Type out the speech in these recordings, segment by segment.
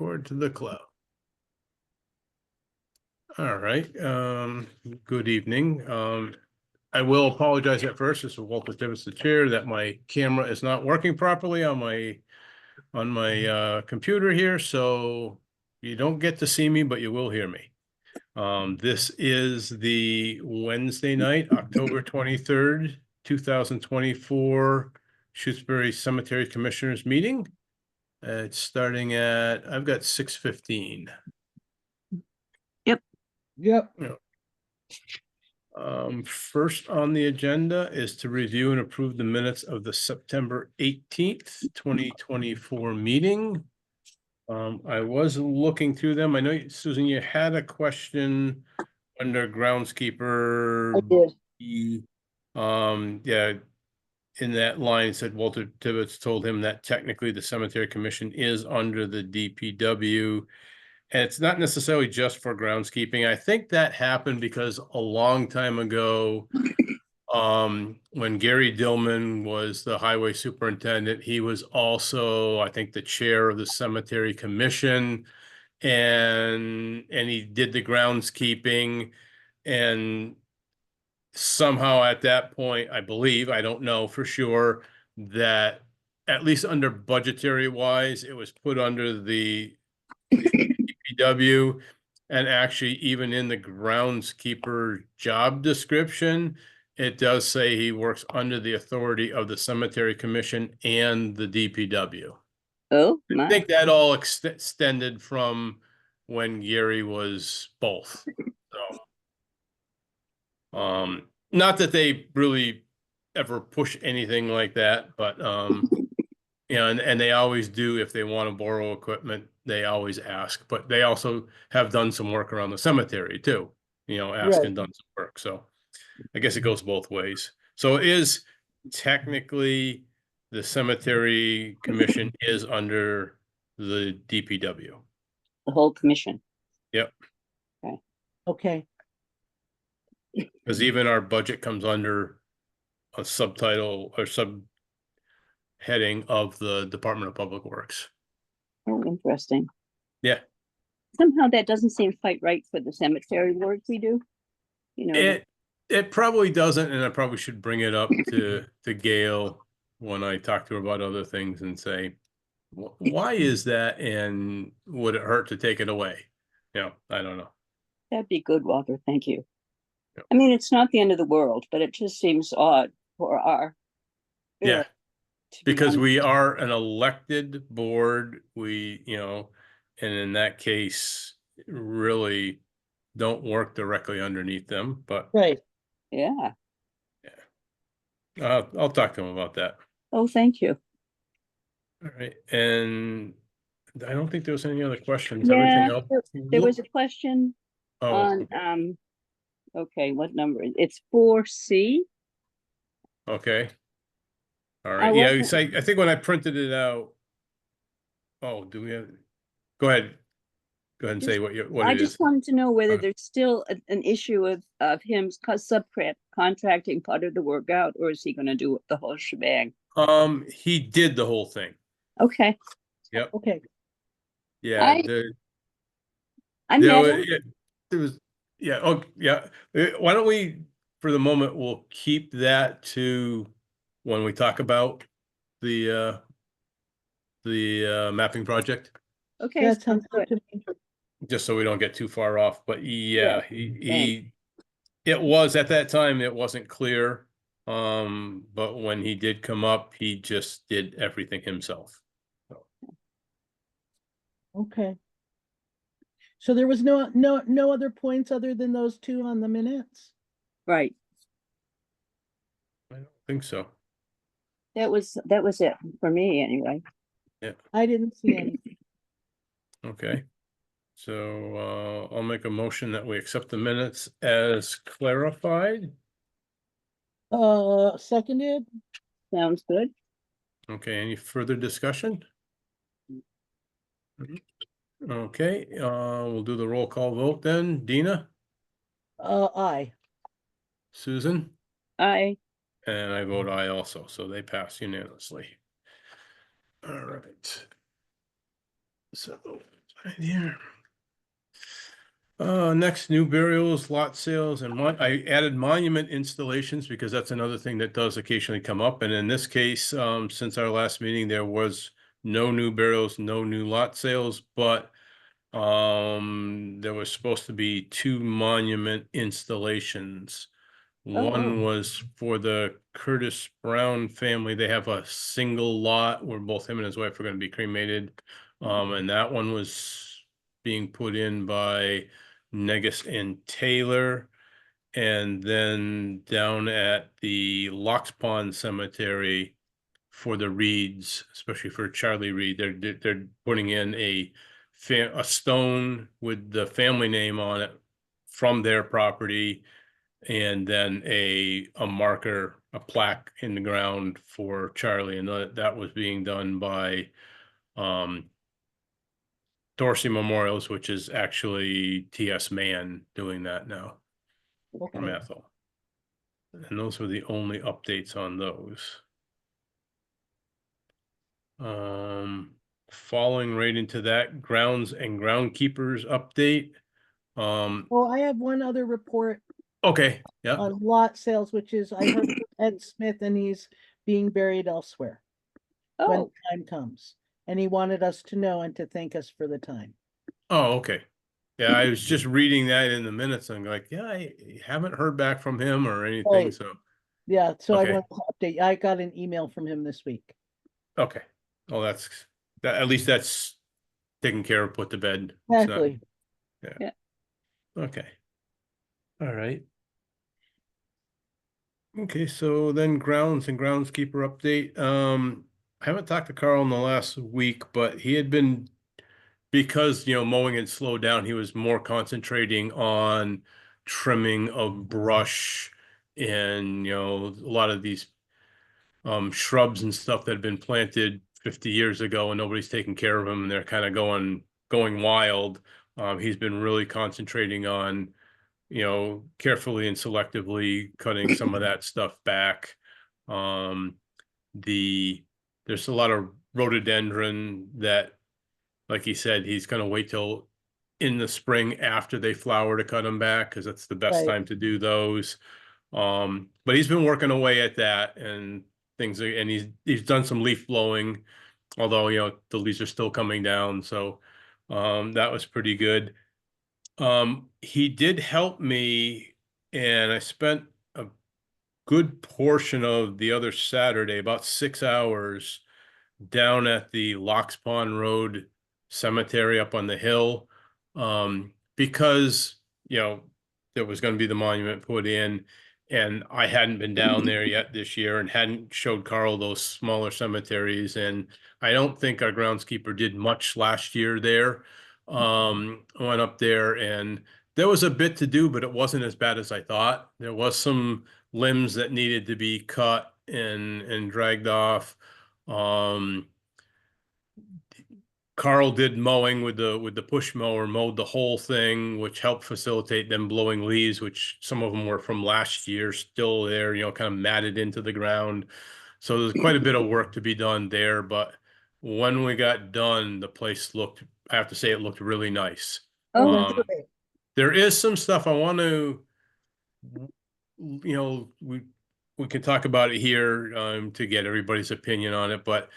Forward to the cloud. All right. Good evening. I will apologize at first. This is Walter Tibbetts, the chair, that my camera is not working properly on my computer here, so you don't get to see me, but you will hear me. This is the Wednesday night, October 23rd, 2024, Shutesbury Cemetery Commissioners meeting. It's starting at, I've got 6:15. Yep. First on the agenda is to review and approve the minutes of the September 18th, 2024 meeting. I was looking through them. I know, Susan, you had a question under groundskeeper. I did. Yeah, in that line it said Walter Tibbetts told him that technically the cemetery commission is under the DPW. And it's not necessarily just for groundskeeping. I think that happened because a long time ago, when Gary Dillman was the highway superintendent, he was also, I think, the chair of the cemetery commission, and he did the groundskeeping. And somehow at that point, I believe, I don't know for sure, that at least under budgetary wise, it was put under the DPW, and actually even in the groundskeeper job description, it does say he works under the authority of the cemetery commission and the DPW. Oh, I think that all extended from when Gary was both. So, not that they really ever push anything like that, but you know, and they always do. If they want to borrow equipment, they always ask, but they also have done some work around the cemetery too, you know, ask and done some work. So I guess it goes both ways. So it is technically the cemetery commission is under the DPW. the whole commission. Yep. Okay. Because even our budget comes under a subtitle or subheading of the Department of Public Works. Oh, interesting. Yeah. Somehow that doesn't seem quite right for the cemetery work we do. You know, It probably doesn't, and I probably should bring it up to Gail when I talk to her about other things and say, why is that, and would it hurt to take it away? You know, I don't know. that'd be good, Walter. Thank you. Yep. I mean, it's not the end of the world, but it just seems odd for our. Yeah, to be because under- we are an elected board, we, you know, and in that case, really don't work directly underneath them, but Right. Yeah. I'll talk to him about that. Oh, thank you. All right, and I don't think there was any other questions. Yeah, Everything else. there was a question Oh, on, okay. Okay, what number? It's 4C. Okay. All I right, yeah, wasn't- it's I think when I printed it out. Oh, do we have? Go ahead. Go ahead and say what I it just is. wanted to know whether Uh, there's still an issue of him subcontracting part of the work out, or is he gonna do the whole shebang? He did the whole thing. Okay, Yep. Okay. Yeah, I there met was, him. there was, yeah, oh, yeah. Why don't we, for the moment, we'll keep that to when we talk about the mapping project, Okay, That sounds good to me. just so we don't get too far off. But yeah, thanks. it was at that time, it wasn't clear. But when he did come up, he just did everything himself. Okay. So there was no other points other than those two on the minutes? Right. I don't think so. That was it for me anyway. I didn't see any. Okay. So I'll make a motion that we accept the minutes as clarified. Seconded? Sounds good. Okay, any further discussion? Okay, we'll do the roll call vote then. Dina, Aye. Susan, I and I vote aye also, so they pass unanimously. All right. So Right here. Next, new burials, lot sales, and I added monument installations because that's another thing that does occasionally come up. And in this case, since our last meeting, there was no new burials, no new lot sales, but there was supposed to be 2 monument installations. One was for the Curtis Brown family. They have a single lot where both him and his wife are going to be cremated. And that one was being put in by Negus and Taylor. And then down at the Locks Pond Cemetery for the Reeds, especially for Charlie Reed, they're putting in a stone with the family name on it from their property, and then a marker, a plaque in the ground for Charlie, and that was being done by Dorsey Memorials, which is actually T.S. Mann doing that now from Okay. Ethel. And those were the only updates on those. Falling right into that, grounds and groundkeepers update. Oh, I have one other report Okay, yeah. on lot sales, which is I heard from Ed Smith and he's being buried elsewhere when Oh, time comes. And he wanted us to know and to thank us for the time. Oh, okay. Yeah, I was just reading that in the minutes and like, yeah, I haven't heard back from him or anything, Right. so, Yeah, so I okay, want to update. I got an email from him this week. okay. Well, at least that's taken care of, put to bed. It's not, Exactly. yeah. okay. All right. Okay, so then grounds and groundskeeper update. I haven't talked to Carl in the last week, but he had been, because, mowing had slowed down, he was more concentrating on trimming of brush and, a lot of these shrubs and stuff that had been planted 50 years ago and nobody's taking care of them and they're kind of going wild. He's been really concentrating on, carefully and selectively cutting some of that stuff back. Um, there's a lot of rhododendron that, like he said, he's going to wait till in the spring after they flower to cut them back because that's the best Right. time to do those. But he's been working away at that and and he's done some leaf blowing, although the leaves are still coming down. So that was pretty good. He did help me, and I spent a good portion of the other Saturday, about 6 hours, down at the Locks Pond Road Cemetery up on the hill, because there was going to be the monument put in, and I hadn't been down there yet this year and hadn't showed Carl those smaller cemeteries, and I don't think our groundskeeper did much last year there. I went up there and there was a bit to do, but it wasn't as bad as I thought. There was some limbs that needed to be cut and dragged off. Um, Carl did mowing with the push mower, mowed the whole thing, which helped facilitate them blowing leaves, which some of them were from last year, still there, kind of matted into the ground. So there's quite a bit of work to be done there. But when we got done, the place looked, I have to say, it looked really nice. Oh, that's Oh, great. There is some stuff I want to, we can talk about it here to get everybody's opinion on it. But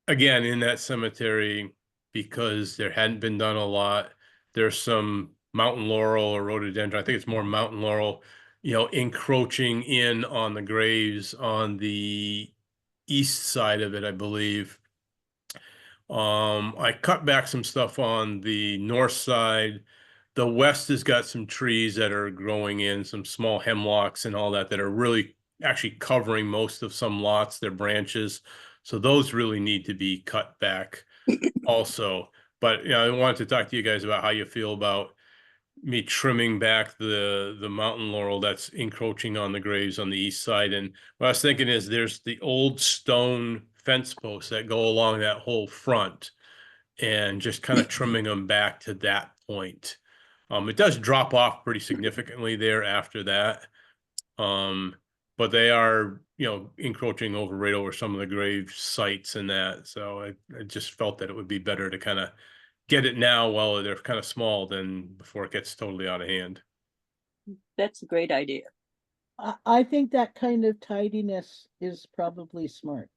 again, in that cemetery, because there hadn't been done a lot, there's some mountain laurel or rhododendron. I think it's more mountain laurel, encroaching in on the graves on the east side of it, I believe. I cut back some stuff on the north side. The west has got some trees that are growing in, some small hemlocks and all that are really actually covering most of some lots, their branches. So those really need to be cut back also. But I wanted to talk to you guys about how you feel about me trimming back the mountain laurel that's encroaching on the graves on the east side. And what I was thinking is there's the old stone fence posts that go along that whole front and just kind of trimming them back to that point. It does drop off pretty significantly there after that. But they are, encroaching right over some of the grave sites and that. So I just felt that it would be better to kind of get it now while they're kind of small than before it gets totally out of hand. That's a great idea. I think that kind of tidiness is probably smart.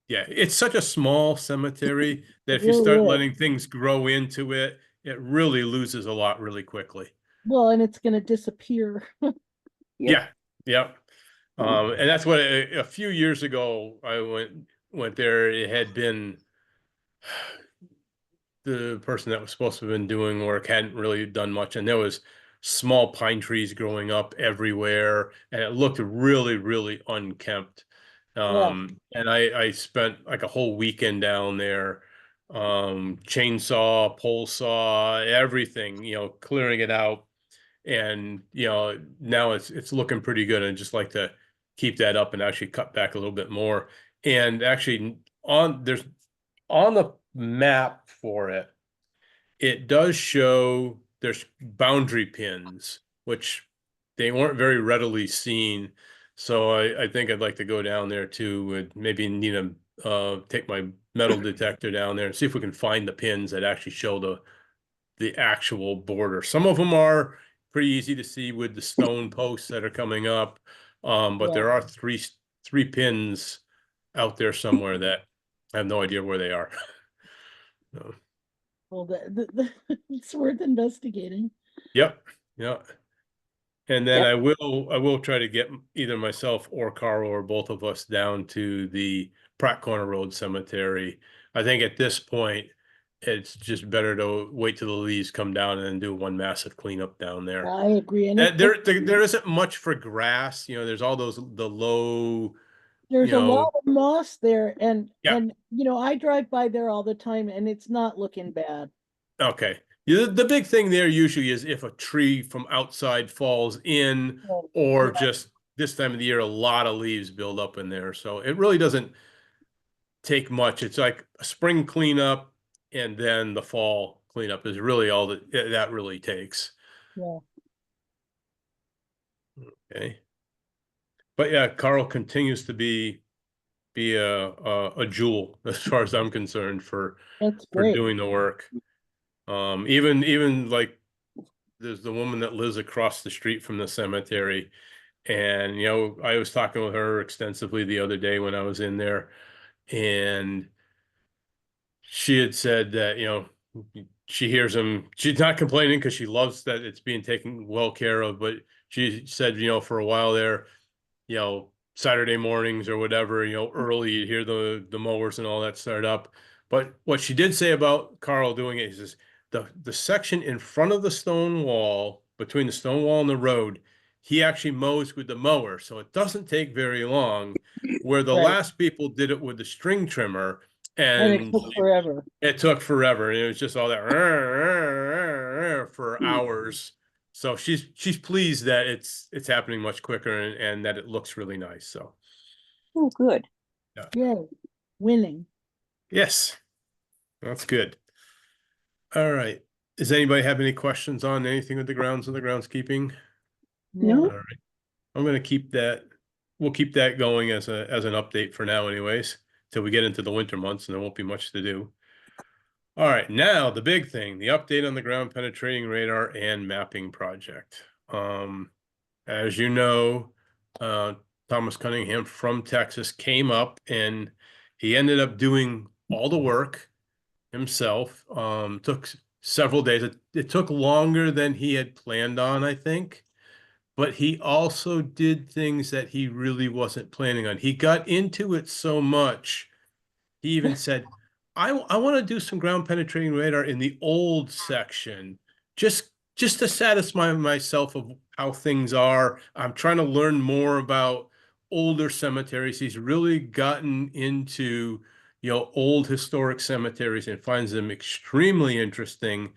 Yeah, it's such a small cemetery that It if you really start is. letting things grow into it, it really loses a lot really quickly. Well, and it's gonna disappear. Yep. Yeah, yep. And that's what a few years ago I went there. It had been the person that was supposed to have been doing work hadn't really done much, and there was small pine trees growing up everywhere, and it looked really, really unkempt. Yeah, And I spent like a whole weekend down there, chainsaw, pole saw, everything, clearing it out. And now it's looking pretty good. And I'd just like to keep that up and actually cut back a little bit more. And actually on the map for it, it does show there's boundary pins, which they weren't very readily seen. So I think I'd like to go down there too, and maybe need to take my metal detector down there and see if we can find the pins that actually show the actual border. Some of them are pretty easy to see with the stone posts that are coming up, but yeah. there are three pins out there somewhere that I have no idea where they are. So, Well, it's worth investigating. yep, yeah. And then Yep. I will try to get either myself or Carl or both of us down to the Pratt Corner Road Cemetery. I think at this point, it's just better to wait till the leaves come down and then do one massive cleanup down there. I agree. And There isn't much for grass. There's all the low, there's you a know, lot of moss there, and yeah, I drive by there all the time, and it's not looking bad. okay. Yeah, the big thing there usually is if a tree from outside falls in, So, or yeah, just this time of the year, a lot of leaves build up in there. So it really doesn't take much. It's like a spring cleanup and then the fall cleanup is really all that really takes. yeah. Okay. But yeah, Carl continues to be a jewel as far as I'm concerned That's for great. doing the work. Even like there's the woman that lives across the street from the cemetery. And I was talking with her extensively the other day when I was in there, and she had said that, she hears him. She's not complaining because she loves that it's being taken well care of, but she said, for a while there, Saturday mornings or whatever, early, you hear the mowers and all that start up. But what she did say about Carl doing it is the section in front of the stone wall, between the stone wall and the road, he actually mows with the mower. So it doesn't take very long, where the Right. last people did it with the string trimmer, And it and took forever. it took forever. And it was just all that for hours. So she's pleased that it's happening much quicker, and that it looks really nice. So Oh, good. yeah. Yay. Winning. Yes, that's good. All right. Does anybody have any questions on anything with the grounds and the groundskeeping? No? All right. I'm gonna keep that. We'll keep that going as an update for now, anyways, till we get into the winter months, and there won't be much to do. All right, now the big thing, the update on the ground penetrating radar and mapping project. As you know, Thomas Cunningham from Texas came up and he ended up doing all the work himself. Took several days. It took longer than he had planned on, I think, but he also did things that he really wasn't planning on. He got into it so much he even said, I want to do some ground penetrating radar in the old section, just to satisfy myself of how things are. I'm trying to learn more about older cemeteries. He's really gotten into, old historic cemeteries and finds them extremely interesting.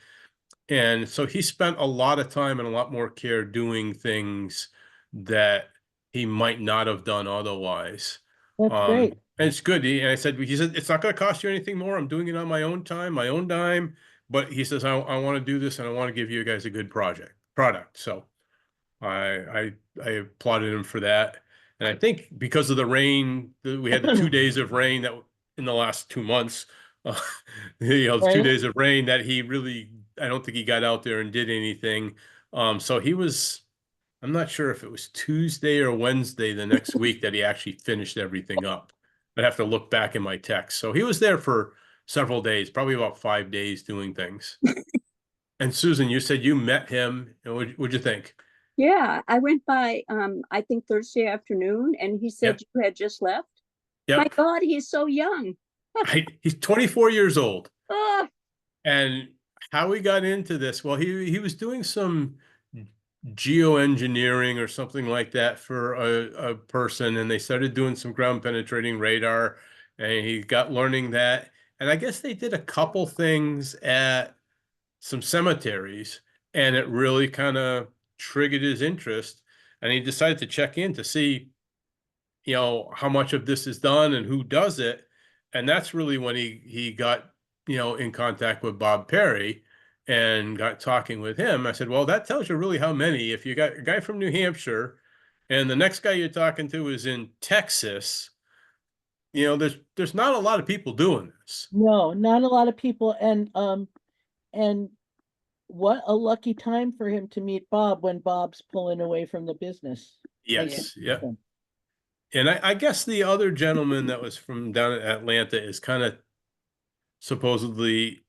And so he spent a lot of time and a lot more care doing things that he might not have done otherwise. That's great. And it's good. And he said, it's not going to cost you anything more. I'm doing it on my own time, my own dime. But he says, I want to do this and I want to give you guys a good product. So I applauded him for that. And I think because of the rain, we had the 2 days of rain that in the last 2 months, uh, you know, 2 days Right? of rain that he really, I don't think he got out there and did anything. So he was, I'm not sure if it was Tuesday or Wednesday the next week that he actually finished everything up. I'd have to look back in my text. So he was there for several days, probably about 5 days doing things. And Susan, you said you met him, and what'd you think? Yeah, I went by, I think Thursday afternoon, and he said Yep, you had just left. My yep. God, he's so young. He's 24 years old. Oh, And how he got into this, well, he was doing some geoengineering or something like that for a person, and they started doing some ground penetrating radar, and he got learning that. And I guess they did a couple things at some cemeteries, and it really kind of triggered his interest, and he decided to check in to see, you know, how much of this is done and who does it. And that's really when he got, you know, in contact with Bob Perry and got talking with him. I said, well, that tells you really how many. If you got a guy from New Hampshire and the next guy you're talking to is in Texas, you know, there's not a lot of people doing this. No, not a lot of people. And what a lucky time for him to meet Bob when Bob's pulling away from the business. Makes yeah. Yes, yeah. sense. And I guess the other gentleman that was from down in Atlanta is kind of supposedly,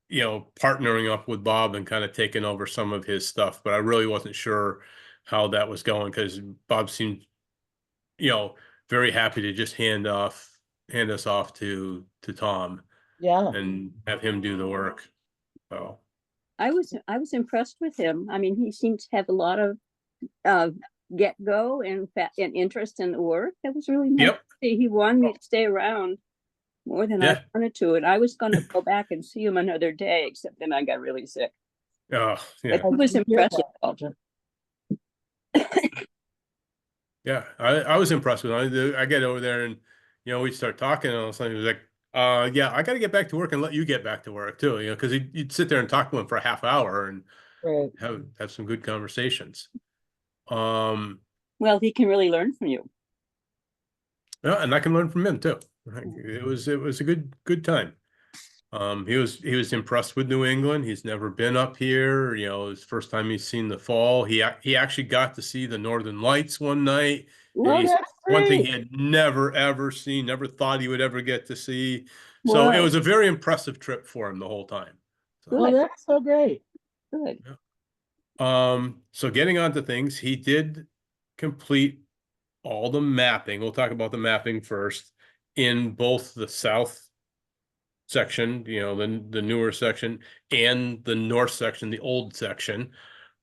you know, partnering up with Bob and kind of taking over some of his stuff, but I really wasn't sure how that was going because Bob seemed, you know, very happy to just hand us off to Tom Yeah, and have him do the work. So I was impressed with him. I mean, he seemed to have a lot of uh get go and interest in the work. That was really nice yep, to see. He wanted me to stay around more than I yeah, wanted to, and I was going to go back and see him another day, except then I got really sick. But yeah, I he was did hear impressive. that. yeah. I was impressed with him. I get over there and, you know, we start talking and all of a sudden he was like, yeah, I got to get back to work and let you get back to work too, you know, because you'd sit there and talk to him for a half hour and Right. have some good conversations. Um, Well, he can really learn from you. yeah, and I can learn from him too. It was a good time. He was impressed with New England. He's never been up here. You know, his first time he's seen the fall. He actually got to see the Northern Lights one night, and Oh, Ooh, he's that's one thing he great. had never ever seen, never thought he would ever get to see. So it wow, was a very impressive trip for him the whole time. So, Oh, good, that's so great. good. yeah. So getting on to things, he did complete all the mapping. We'll talk about the mapping first in both the south section, you know, the newer section and the north section, the old section.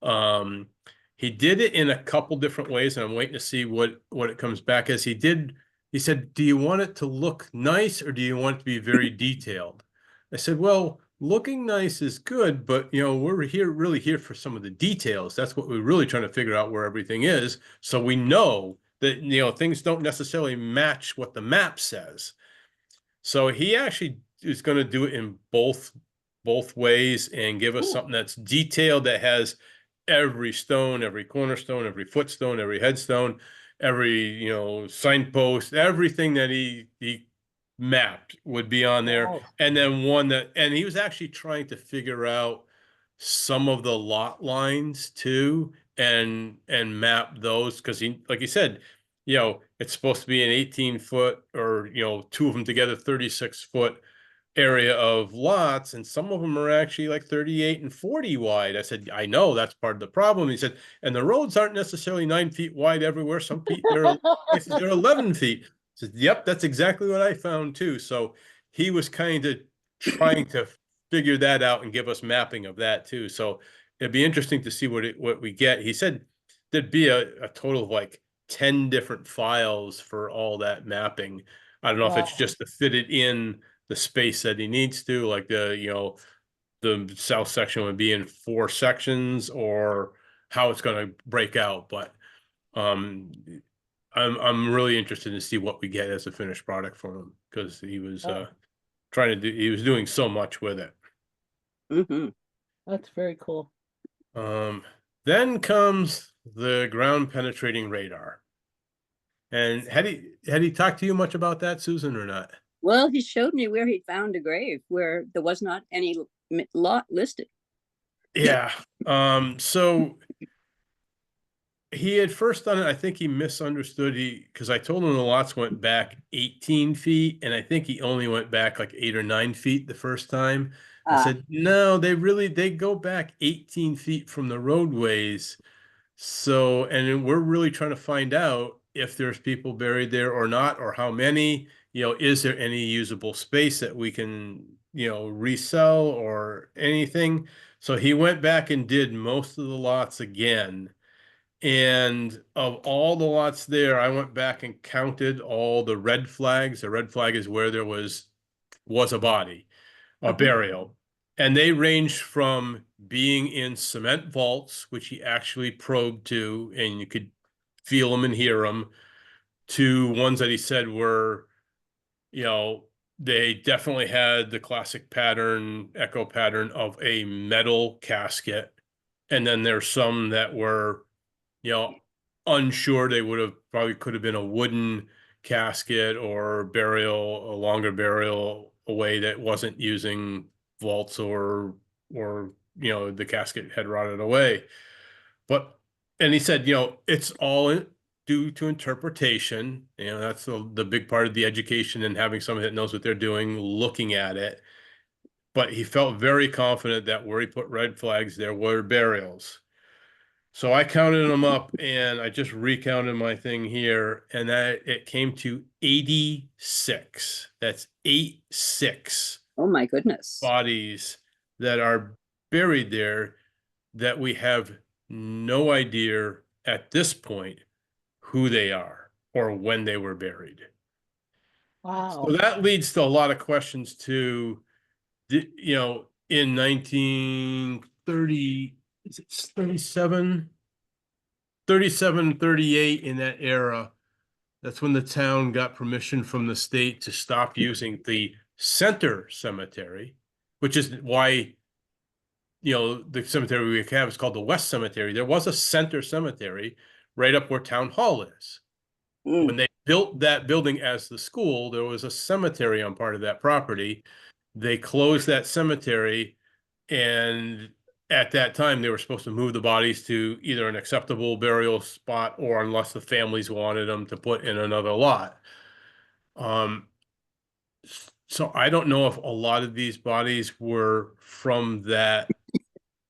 Um, he did it in a couple different ways, and I'm waiting to see what it comes back as. He said, "Do you want it to look nice or do you want it to be very detailed?" I said, "Well, looking nice is good, but you know, we're really here for some of the details. That's what we're really trying to figure out where everything is, so we know that, you know, things don't necessarily match what the map says." So he actually is going to do it in both ways and give us Cool. something that's detailed, that has every stone, every cornerstone, every footstone, every headstone, every, you know, signpost, everything that he mapped would be on there. Wow. And then one that, and he was actually trying to figure out some of the lot lines too, and map those because he, like he said, you know, it's supposed to be an 18-foot, or, you know, two of them together, 36-foot area of lots, and some of them are actually like 38 and 40 wide. I said, I know that's part of the problem. He said, and the roads aren't necessarily 9 feet wide everywhere. Some feet there are places they're 11 feet. I said, yep, that's exactly what I found too. So he was kind of trying to figure that out and give us mapping of that too. So it'd be interesting to see what we get. He said there'd be a total of like 10 different files for all that mapping. I don't know if it's Wow. just to fit it in the space that he needs to, like the, you know, the south section would be in 4 sections, or how it's going to break out. But um, I'm really interested to see what we get as a finished product for him, because he was Oh, he was doing so much with it. Hmm. that's very cool. Um, then comes the ground penetrating radar. And had he talked to you much about that, Susan, or not? Well, he showed me where he found a grave where there was not any lot listed. Yeah. So he had first done it. I think he misunderstood. Because I told him the lots went back 18 feet, and I think he only went back like 8 or 9 feet the first time. I Ah, said, no, they go back 18 feet from the roadways. So, and we're really trying to find out if there's people buried there or not, or how many, is there any usable space that we can, resell or anything? So he went back and did most of the lots again. And of all the lots there, I went back and counted all the red flags. A red flag is where there was a body, a burial. And they ranged from being in cement vaults, which he actually probed to, and you could feel them and hear them, to ones that he said were, they definitely had the classic pattern, echo pattern of a metal casket. And then there's some that were, you know, unsure. They would have probably could have been a wooden casket or burial, a longer burial away that wasn't using vaults or the casket had rotted away. But and he said, it's all due to interpretation. That's the big part of the education and having somebody that knows what they're doing, looking at it. But he felt very confident that where he put red flags, there were burials. So I counted them up and I just recounted my thing here, and that it came to 86. That's 86 oh my goodness. bodies that are buried there that we have no idea at this point who they are or when they were buried. Wow. So that leads to a lot of questions to, in 1930, is it 37? 37, 38, in that era, that's when the town got permission from the state to stop using the center cemetery, which is why, the cemetery we have is called the West Cemetery. There was a center cemetery right up where Town Hall is. Mm. When they built that building as the school, there was a cemetery on part of that property. They closed that cemetery, and at that time they were supposed to move the bodies to either an acceptable burial spot or, unless the families wanted them, to put in another lot. So I don't know if a lot of these bodies were from that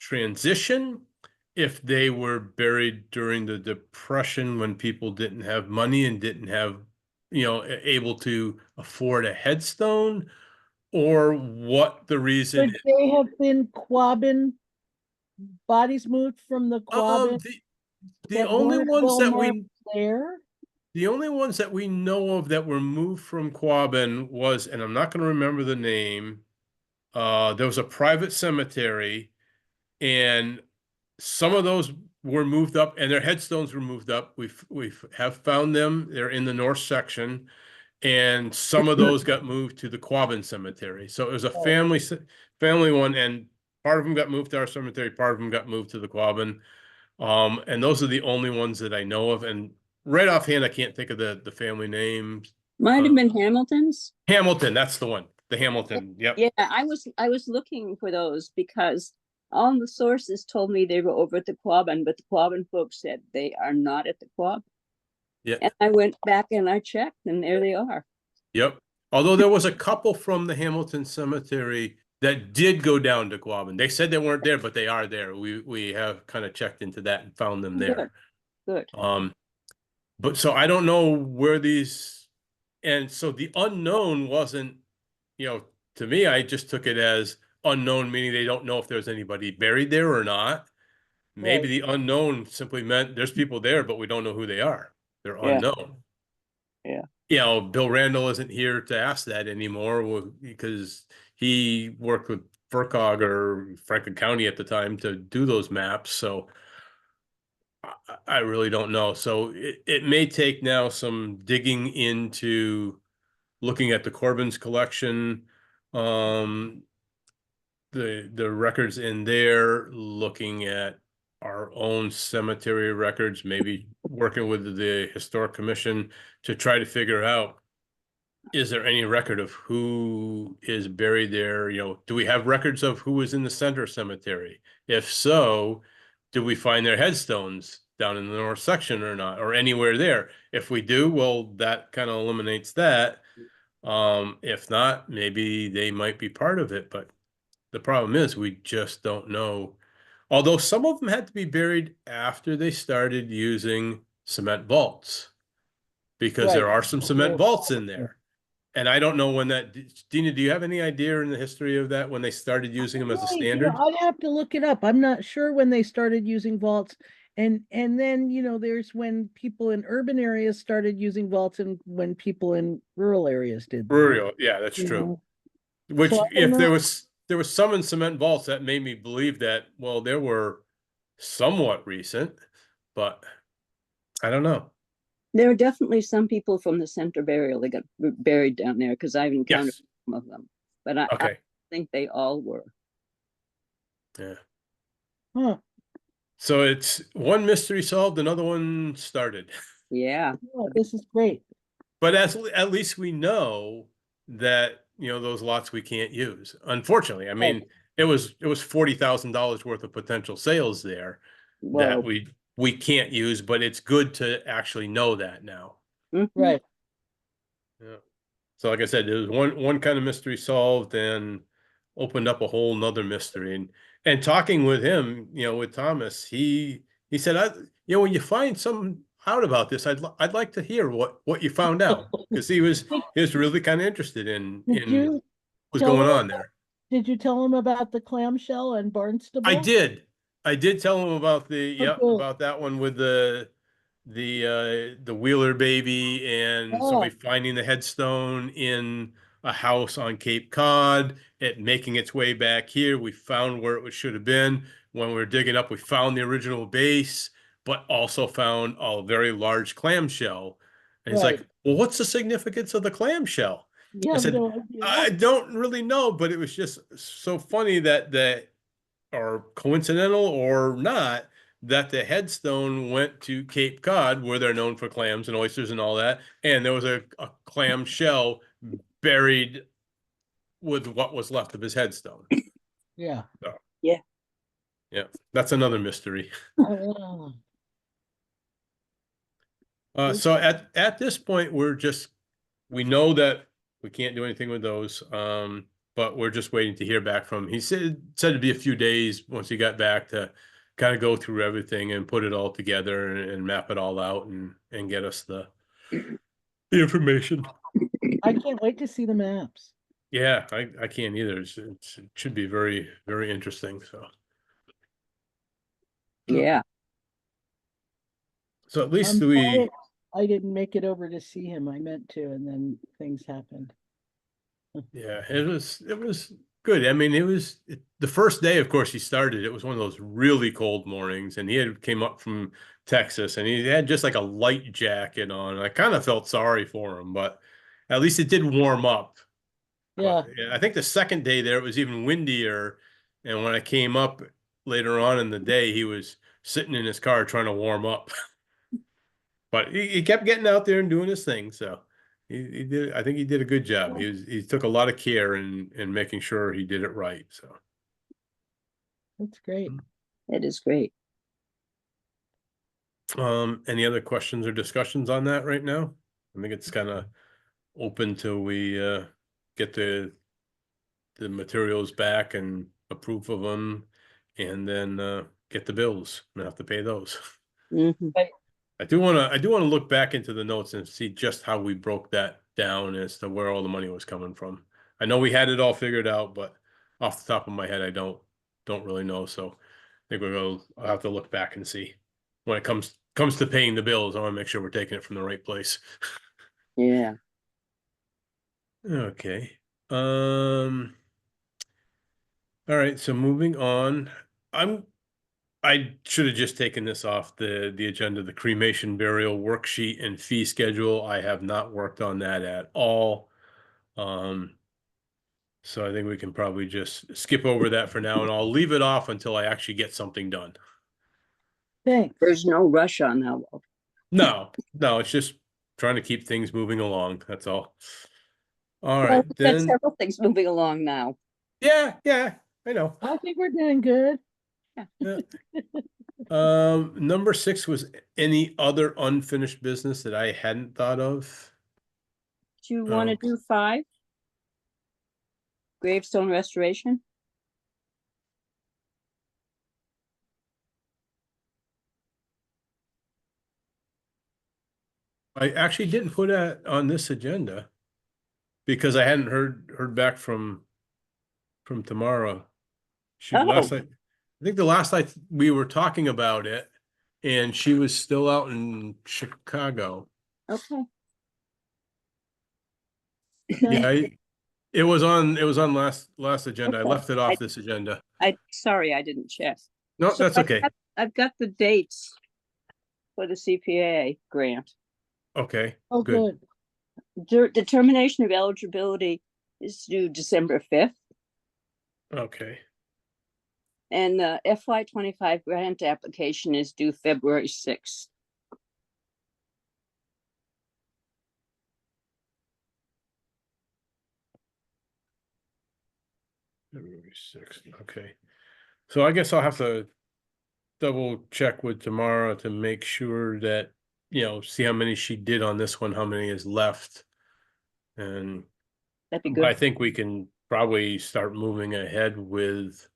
transition, if they were buried during the Depression when people didn't have money and didn't have, able to afford a headstone, or what the reason. Could they have been Quabbin, bodies moved from the Um, Quabbin the, the that only weren't ones well that marked we there? the only ones that we know of that were moved from Quabbin was, and I'm not going to remember the name. There was a private cemetery, and some of those were moved up, and their headstones were moved up. We have found them. They're in the north section, and some of those got moved to the Quabbin Cemetery. So it was a Oh, family one, and part of them got moved to our cemetery. Part of them got moved to the Quabbin. And those are the only ones that I know of. And right offhand, I can't think of the family names. Might Uh, have been Hamilton's. Hamilton, that's the one. The Hamilton. Yep. Yeah, I was looking for those because all the sources told me they were over at the Quabbin, but the Quabbin folks said they are not at the Quabbin. Yeah. And I went back and I checked, and there they are. Yep. Although there was a couple from the Hamilton Cemetery that did go down to Quabbin. They said they weren't there, but they are there. We have kind of checked into that and found them Good, there. good. But so I don't know where these, and so the unknown wasn't, to me, I just took it as unknown, meaning they don't know if there's anybody buried there or not. Maybe right. the unknown simply meant there's people there, but we don't know who they are. They're Yeah. unknown. Yeah. Bill Randall isn't here to ask that anymore because he worked with FERCog or Franklin County at the time to do those maps. So I really don't know. So it may take now some digging into looking at the Corbin's collection, um, the records in there, looking at our own cemetery records, maybe working with the historic commission to try to figure out is there any record of who is buried there? You know, do we have records of who was in the center cemetery? If so, do we find their headstones down in the north section or not, or anywhere there? If we do, well, that kind of eliminates that. If not, maybe they might be part of it, but the problem is we just don't know. Although some of them had to be buried after they started using cement vaults, because there Right. are some cement vaults in there. And I don't know when that, Dina, do you have any idea in the history of that when they started using them as a No idea. standard? I'd have to look it up. I'm not sure when they started using vaults. And then, there's when people in urban areas started using vaults and when people in rural areas did. Rural, yeah, that's you true. know. Which, So I don't if there know. was some in cement vaults, that made me believe that, well, there were somewhat recent, but I don't know. There are definitely some people from the center burial that got buried down there because I've encountered Yes. some of them, but I Okay. think they all were. Yeah. Huh. So it's one mystery solved, another one started. Yeah. Oh, this is great. But at least we know that, those lots we can't use. Unfortunately, I mean, it was $40,000 worth of potential sales there that Well, we can't use, but it's good to actually know that now. Right. Yeah. So like I said, there was one kind of mystery solved and opened up a whole nother mystery. And talking with him, with Thomas, he said, when you find something out about this, I'd like to hear what you found out, because he was really kind of interested in Did you what's tell going him, on there. did you tell him about the clamshell and I Barnstable? did. I did tell him about Oh, good. about that one with the Wheeler baby and Oh, somebody finding the headstone in a house on Cape Cod, it making its way back here. We found where it should have been. When we were digging up, we found the original base, but also found a very large clamshell. And he's right. like, well, what's the significance of the clamshell? You I have said, no idea. I don't really know, but it was just so funny that or coincidental or not, that the headstone went to Cape Cod, where they're known for clams and oysters and all that, and there was a clam shell buried with what was left of his headstone. Yeah. So, yeah. yeah, that's another mystery. Oh, So at this point, we know that we can't do anything with those. But we're just waiting to hear back from him. He said it'd be a few days once he got back to kind of go through everything and put it all together and map it all out and get us the information. I can't wait to see the maps. Yeah, I can't either. It should be very, very interesting. Yeah. So at least I'm sorry we, I didn't make it over to see him. I meant to, and then things happened. yeah, it was good. I mean, the first day, of course, he started. It was one of those really cold mornings, and he had came up from Texas, and he had just like a light jacket on. I kind of felt sorry for him, but at least it did warm up. But Yeah, yeah, I think the second day there, it was even windier, and when I came up later on in the day, he was sitting in his car trying to warm up. But he kept getting out there and doing his thing, so he did. I think he did a good job. He took a lot of care in making sure he did it right. So, that's great. It is great. any other questions or discussions on that right now? I think it's kind of open till we get the materials back and approve of them, and then get the bills and have to pay those. Mhm. I do want to look back into the notes and see just how we broke that down as to where all the money was coming from. I know we had it all figured out, but off the top of my head, I don't really know. So I think I'll have to look back and see when it comes to paying the bills. I want to make sure we're taking it from the right place. Yeah. Okay. All right. So moving on, I should have just taken this off the agenda, the cremation burial worksheet and fee schedule. I have not worked on that at all. So I think we can probably just skip over that for now, and I'll leave it off until I actually get something done. Thanks. There's no rush on that one. No, it's just trying to keep things moving along. That's all. All Well, right, we've got then, several things moving along now. yeah, I know. I think we're doing good. Yeah. Number 6 was any other unfinished business that I hadn't thought of. Do you want to Oh. do 5? Gravestone restoration? I actually didn't put that on this agenda because I hadn't heard back from tomorrow. She last Oh, night, I think the last night we were talking about it, and she was still out in Chicago. okay. Yeah, it was on last agenda. I Okay. left it off this agenda. Sorry, I didn't check. No, So that's okay. I've got the dates for the CPA grant. Okay, Oh, good. good. Determination of eligibility is due December 5th, Okay. and the FY25 grant application is due February 6th. February 6th. Okay. So I guess I'll have to double check with Tamara to make sure that, see how many she did on this one, how many is left. And That'd be but I good. think we can probably start moving ahead with,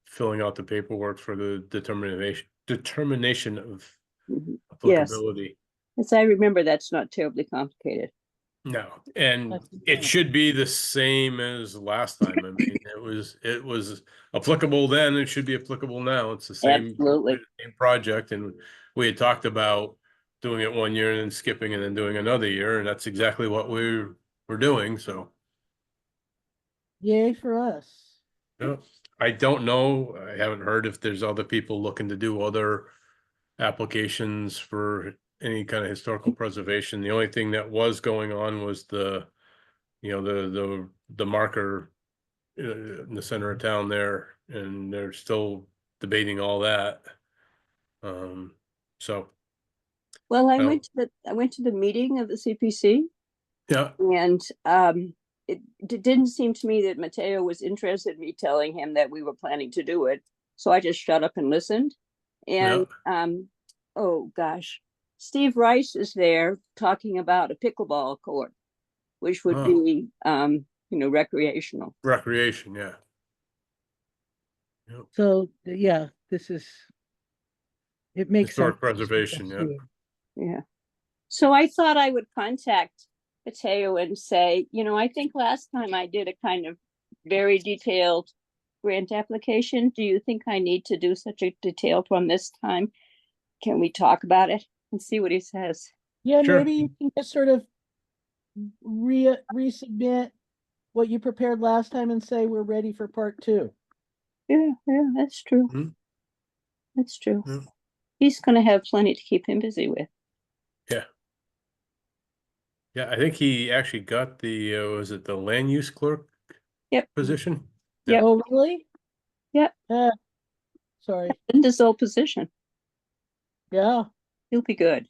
filling out the paperwork for the determination of Mhm. Yes, applicability. as I remember, that's not terribly complicated. No, and That's it fine. should be the same as last time. I mean, it was applicable then, it should be applicable now. It's the Absolutely. same project, and we had talked about doing it one year and then skipping and then doing another year, and that's exactly what we're doing, so. Yay for us. Yeah. I don't know. I haven't heard if there's other people looking to do other applications for any kind of historical preservation. The only thing that was going on was the marker in the center of town there, and they're still debating all that. So, Well, I oh, went to the meeting of the CPC, yeah, and it didn't seem to me that Mateo was interested in me telling him that we were planning to do it. So I just shut up and listened. And oh gosh, Steve Rice is there talking about a pickleball court, which would oh, be recreational. recreation, yeah. Yep. So, yeah, it makes sense. Historic preservation, yeah. Yeah. So I thought I would contact Mateo and say, I think last time I did a kind of very detailed grant application. Do you think I need to do such a detailed one this time? Can we talk about it and see what he says? Yeah, Sure. maybe you can just sort of resubmit what you prepared last time and say we're ready for part 2. Yeah, that's true. Mhm. That's true. Yeah. He's going to have plenty to keep him busy with. Yeah. Yeah, I think he actually got the, was it the land use clerk Yep. position? Yep. Oh, really? Yep. Sorry. In this old position, Yeah, he'll be good.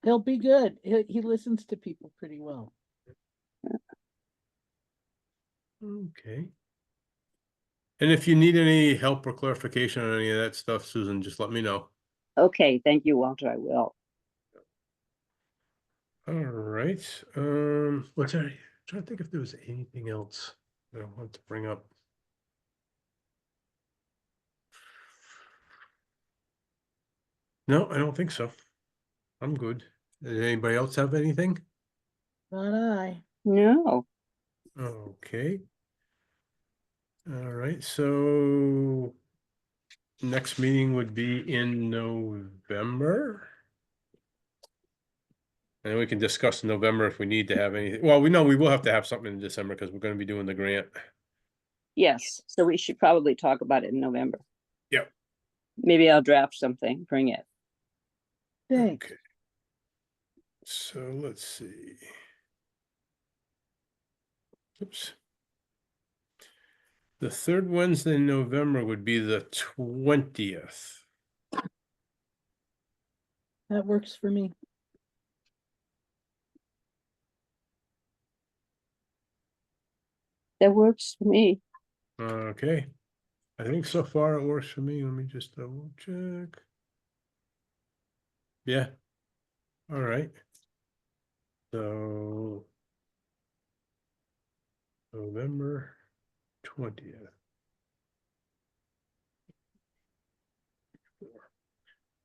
he'll be good. He listens to people pretty well. Okay. And if you need any help or clarification on any of that stuff, Susan, just let me know. Okay, thank you, Walter. I will. All right. What's that? Trying to think if there was anything else that I wanted to bring up. No, I don't think so. I'm good. Does anybody else have anything? Not I. No. Okay. All right, so next meeting would be in November. And we can discuss in November if we need to have anything. Well, we know we will have to have something in December because we're going to be doing the grant. Yes. So we should probably talk about it in November. Yep. Maybe I'll draft something, bring it. Thanks. Okay. So let's see. Oops. The third Wednesday in November would be the 20th. That works for me. That works for me. Okay. I think so far it works for me. Let me just double check. Yeah. All right. So November 20th.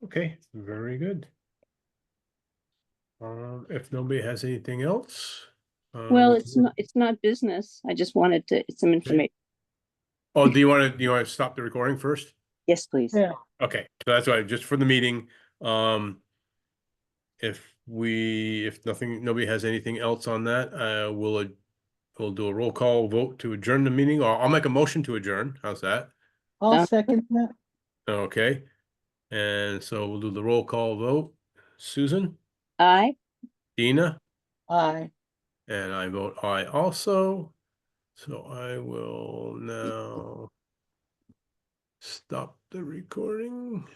Okay, very good. If nobody has anything else. Well, it's not business. I just wanted to, some information. Oh, do you want to stop the recording first? Yes, please. Yeah, Okay, so that's why, just for the meeting, if nobody has anything else on that, we'll do a roll call vote to adjourn the meeting, or I'll make a motion to adjourn. How's that? I'll Uh, second that. Okay, and so we'll do the roll call vote. Susan, Aye. Dina, Aye. and I vote aye also. So I will now stop the recording.